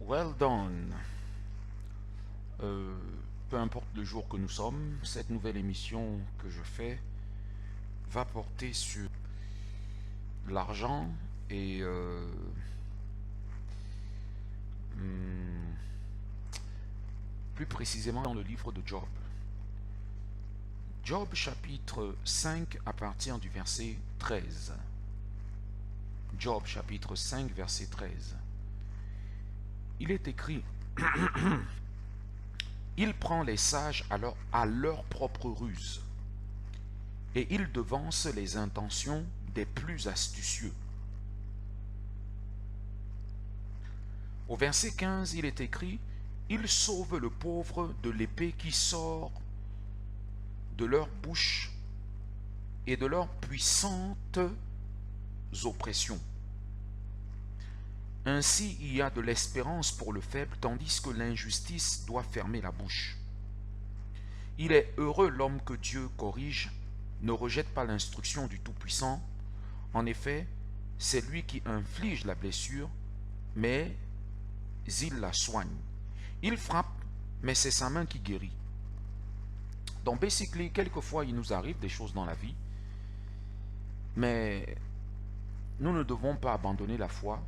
Well done. Peu importe le jour que nous sommes, cette nouvelle émission que je fais va porter sur l'argent et plus précisément dans le livre de Job. Job chapitre 5 à partir du verset 13. Job chapitre 5 verset 13. Il est écrit: il prend les sages à leur propre ruse, et il devance les intentions des plus astucieux. Au verset 15, il est écrit: il sauve le pauvre de l'épée qui sort de leur bouche et de leurs puissantes oppressions. Ainsi, il y a de l'espérance pour le faible, tandis que l'injustice doit fermer la bouche. Il est heureux l'homme que Dieu corrige, ne rejette pas l'instruction du Tout-Puissant. En effet, c'est lui qui inflige la blessure, mais il la soigne. Il frappe, mais c'est sa main qui guérit. Donc, basically, quelquefois, il nous arrive des choses dans la vie, mais nous ne devons pas abandonner la foi,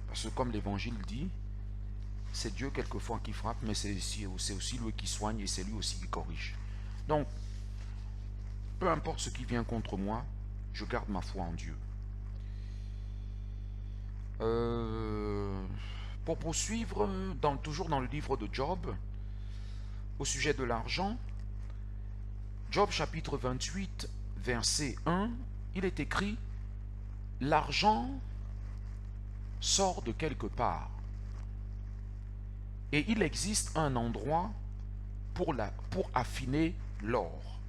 parce que comme l'Évangile dit, c'est Dieu quelquefois qui frappe, mais c'est aussi lui qui soigne et c'est lui aussi qui corrige. Donc, peu importe ce qui vient contre moi, je garde ma foi en Dieu. Pour poursuivre, toujours dans le livre de Job, au sujet de l'argent, Job chapitre 28, verset 1, il est écrit: l'argent sort de quelque part, et il existe un endroit pour affiner l'or.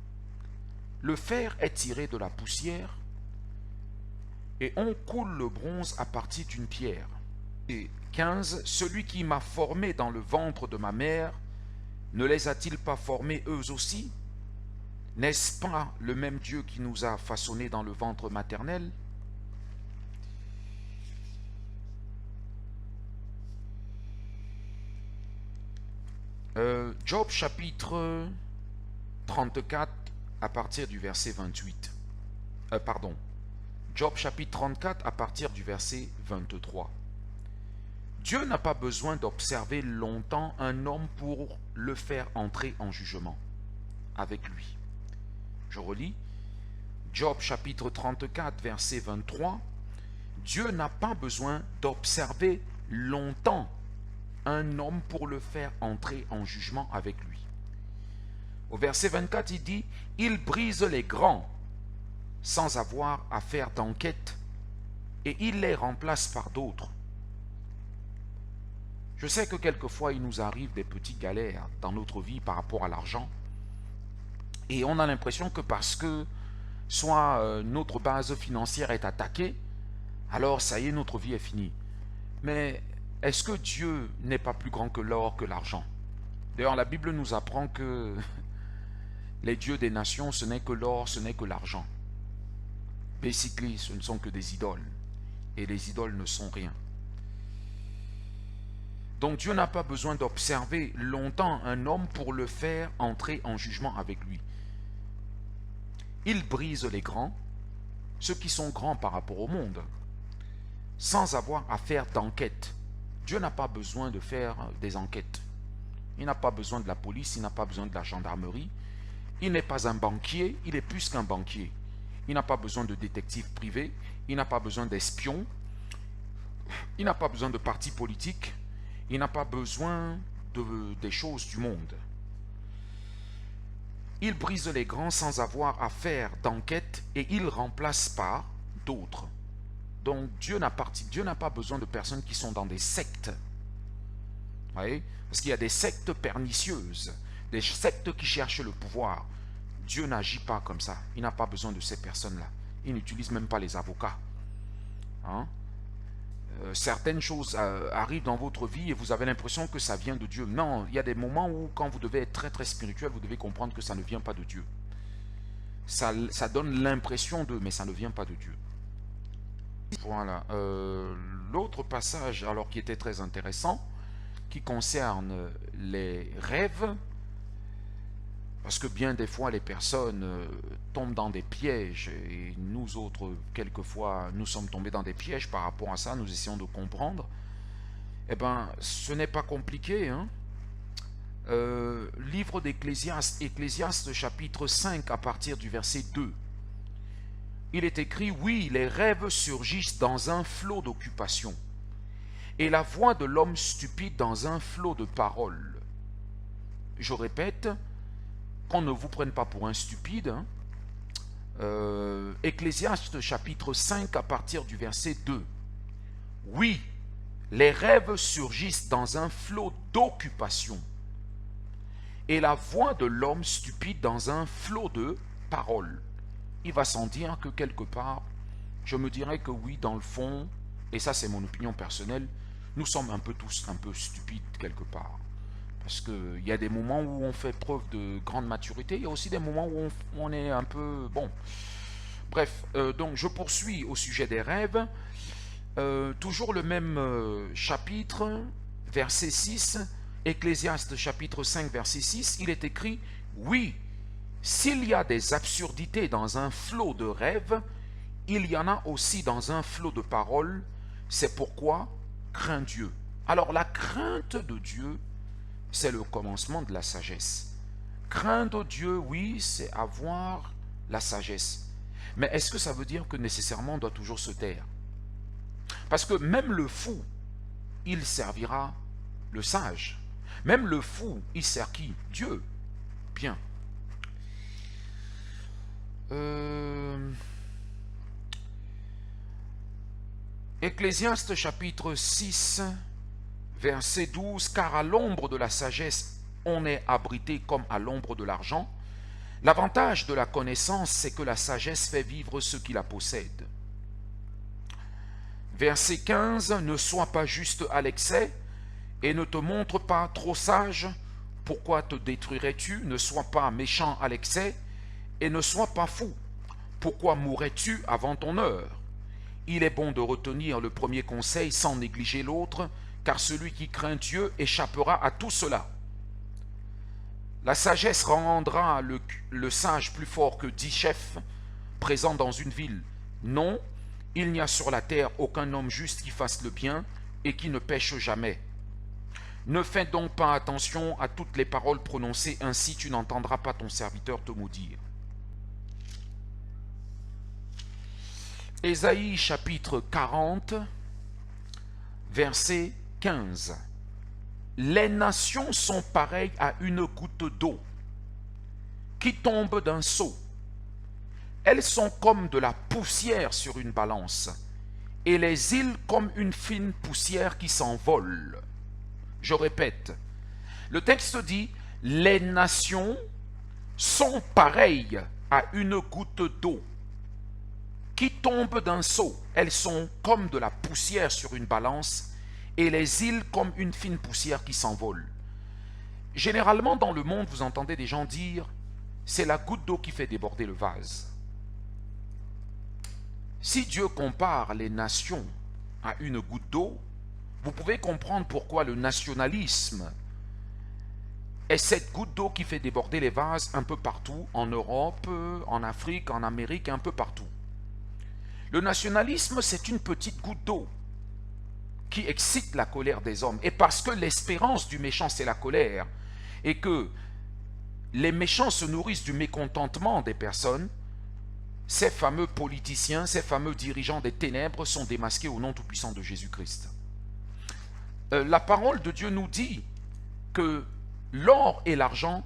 Le fer est tiré de la poussière, et on coule le bronze à partir d'une pierre. Et 15, celui qui m'a formé dans le ventre de ma mère, ne les a-t-il pas formés eux aussi? N'est-ce pas le même Dieu qui nous a façonnés dans le ventre maternel? Job chapitre 34 à partir du verset 28. Job chapitre 34 à partir du verset 23. Dieu n'a pas besoin d'observer longtemps un homme pour le faire entrer en jugement avec lui. Je relis. Job chapitre 34 verset 23. Dieu n'a pas besoin d'observer longtemps un homme pour le faire entrer en jugement avec lui. Au verset 24, il dit: il brise les grands sans avoir à faire d'enquête, et il les remplace par d'autres. Je sais que quelquefois il nous arrive des petites galères dans notre vie par rapport à l'argent, et on a l'impression que parce que soit notre base financière est attaquée, alors ça y est, notre vie est finie. Mais est-ce que Dieu n'est pas plus grand que l'or, que l'argent? D'ailleurs, la Bible nous apprend que les dieux des nations, ce n'est que l'or, ce n'est que l'argent. Basically, ce ne sont que des idoles. Et les idoles ne sont rien. Donc Dieu n'a pas besoin d'observer longtemps un homme pour le faire entrer en jugement avec lui. Il brise les grands, ceux qui sont grands par rapport au monde, sans avoir à faire d'enquête. Dieu n'a pas besoin de faire des enquêtes. Il n'a pas besoin de la police, il n'a pas besoin de la gendarmerie. Il n'est pas un banquier, il est plus qu'un banquier. Il n'a pas besoin de détectives privés, il n'a pas besoin d'espions, il n'a pas besoin de partis politiques, il n'a pas besoin des choses du monde. Il brise les grands sans avoir à faire d'enquête et il remplace par d'autres. Donc Dieu n'a pas besoin de personnes qui sont dans des sectes. Vous voyez? Parce qu'il y a des sectes pernicieuses, des sectes qui cherchent le pouvoir. Dieu n'agit pas comme ça. Il n'a pas besoin de ces personnes-là. Il n'utilise même pas les avocats. Certaines choses arrivent dans votre vie et vous avez l'impression que ça vient de Dieu. Non, il y a des moments où quand vous devez être très très spirituel, vous devez comprendre que ça ne vient pas de Dieu. Ça donne l'impression de, mais ça ne vient pas de Dieu. Voilà. L'autre passage, alors qui était très intéressant, qui concerne les rêves, parce que bien des fois les personnes tombent dans des pièges, et nous autres, quelquefois, nous sommes tombés dans des pièges par rapport à ça, nous essayons de comprendre. Eh bien, ce n'est pas compliqué, hein. Livre d'Ecclésiaste, Ecclésiaste chapitre 5 à partir du verset 2. Il est écrit, oui, les rêves surgissent dans un flot d'occupation, et la voix de l'homme stupide dans un flot de paroles. Je répète, qu'on ne vous prenne pas pour un stupide, hein. Ecclésiaste chapitre 5 à partir du verset 2. Oui, les rêves surgissent dans un flot d'occupation, et la voix de l'homme stupide dans un flot de paroles. Il va sans dire que quelque part, je me dirais que oui, dans le fond, et ça c'est mon opinion personnelle, nous sommes un peu tous un peu stupides quelque part. Parce qu'il y a des moments où on fait preuve de grande maturité, il y a aussi des moments où on est un peu... Bon, bref, donc je poursuis au sujet des rêves. Toujours le même chapitre, verset 6, Ecclésiaste chapitre 5, verset 6, il est écrit, oui, s'il y a des absurdités dans un flot de rêves, il y en a aussi dans un flot de paroles, c'est pourquoi crains Dieu. Alors la crainte de Dieu, c'est le commencement de la sagesse. Craindre Dieu, oui, c'est avoir la sagesse. Mais est-ce que ça veut dire que nécessairement on doit toujours se taire? Parce que même le fou, il servira le sage. Même le fou, il sert qui? Dieu. Bien. Ecclésiaste chapitre 6, verset 12, car à l'ombre de la sagesse, on est abrité comme à l'ombre de l'argent. L'avantage de la connaissance, c'est que la sagesse fait vivre ceux qui la possèdent. Verset 15, ne sois pas juste à l'excès et ne te montre pas trop sage. Pourquoi te détruirais-tu? Ne sois pas méchant à l'excès et ne sois pas fou. Pourquoi mourrais-tu avant ton heure? Il est bon de retenir le premier conseil sans négliger l'autre, car celui qui craint Dieu échappera à tout cela. La sagesse rendra le sage plus fort que 10 chefs présents dans une ville. Non, il n'y a sur la terre aucun homme juste qui fasse le bien et qui ne pêche jamais. Ne fais donc pas attention à toutes les paroles prononcées, ainsi tu n'entendras pas ton serviteur te maudire. Ésaïe chapitre 40, verset 15. Les nations sont pareilles à une goutte d'eau qui tombe d'un seau. Elles sont comme de la poussière sur une balance, et les îles comme une fine poussière qui s'envole. Je répète, le texte dit, les nations sont pareilles à une goutte d'eau qui tombe d'un seau. Elles sont comme de la poussière sur une balance, et les îles comme une fine poussière qui s'envole. Généralement, dans le monde, vous entendez des gens dire, c'est la goutte d'eau qui fait déborder le vase. Si Dieu compare les nations à une goutte d'eau, vous pouvez comprendre pourquoi le nationalisme est cette goutte d'eau qui fait déborder les vases un peu partout, en Europe, en Afrique, en Amérique, un peu partout. Le nationalisme, c'est une petite goutte d'eau qui excite la colère des hommes. Et parce que l'espérance du méchant, c'est la colère, et que les méchants se nourrissent du mécontentement des personnes, ces fameux politiciens, ces fameux dirigeants des ténèbres sont démasqués au nom tout-puissant de Jésus-Christ. La parole de Dieu nous dit que l'or et l'argent,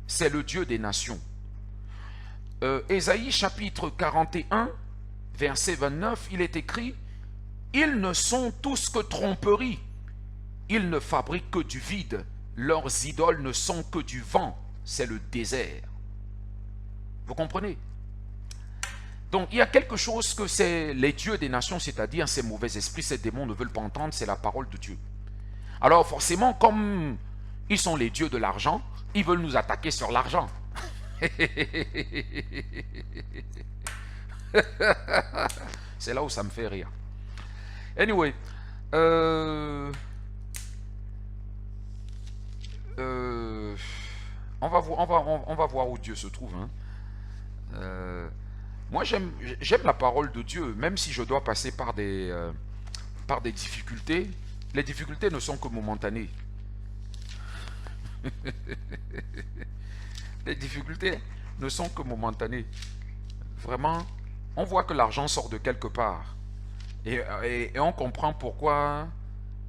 c'est le Dieu des nations. Ésaïe chapitre 41, verset 29, il est écrit, « Ils ne sont tous que tromperie, ils ne fabriquent que du vide, leurs idoles ne sont que du vent, c'est le désert. » Vous comprenez? Donc il y a quelque chose que c'est les dieux des nations, c'est-à-dire ces mauvais esprits, ces démons ne veulent pas entendre, c'est la parole de Dieu. Alors forcément, comme ils sont les dieux de l'argent, ils veulent nous attaquer sur l'argent. C'est là où ça me fait rire. Anyway, On va voir où Dieu se trouve. Hein. Moi, j'aime la parole de Dieu, même si je dois passer par des difficultés. Les difficultés ne sont que momentanées. Les difficultés ne sont que momentanées. Vraiment, on voit que l'argent sort de quelque part. Et on comprend pourquoi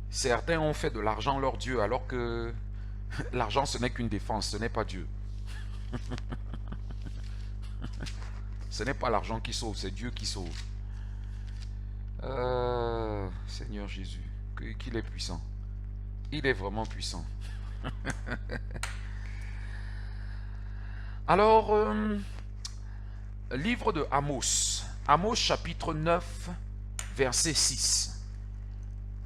certains ont fait de l'argent leur Dieu, alors que l'argent ce n'est qu'une défense, ce n'est pas Dieu. Ce n'est pas l'argent qui sauve, c'est Dieu qui sauve. Seigneur Jésus, qu'il est puissant. Il est vraiment puissant. Alors, livre de Amos. Amos chapitre 9, verset 6.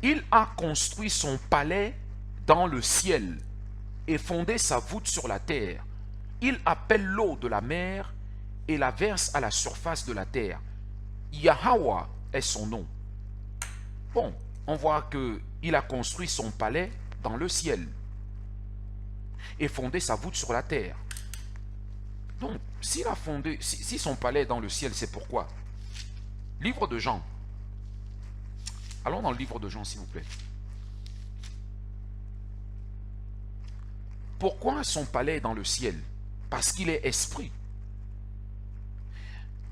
Il a construit son palais dans le ciel et fondé sa voûte sur la terre. Il appelle l'eau de la mer et la verse à la surface de la terre. Yahweh est son nom. Bon, on voit qu'il a construit son palais dans le ciel et fondé sa voûte sur la terre. Donc, s'il a fondé, si son palais est dans le ciel, c'est pourquoi? Livre de Jean. Allons dans le livre de Jean, s'il vous plaît. Pourquoi son palais est dans le ciel? Parce qu'il est esprit.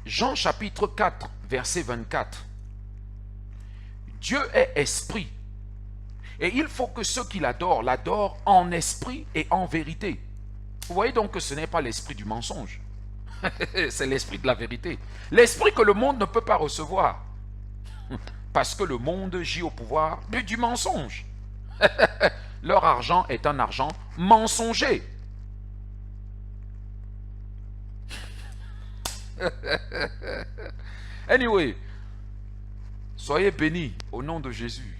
Jean chapitre 4, verset 24. Dieu est esprit. Et il faut que ceux qui l'adorent en esprit et en vérité. Vous voyez donc que ce n'est pas l'esprit du mensonge. C'est l'esprit de la vérité. L'esprit que le monde ne peut pas recevoir. Parce que le monde gît au pouvoir du mensonge. Leur argent est un argent mensonger. Anyway, soyez bénis au nom de Jésus.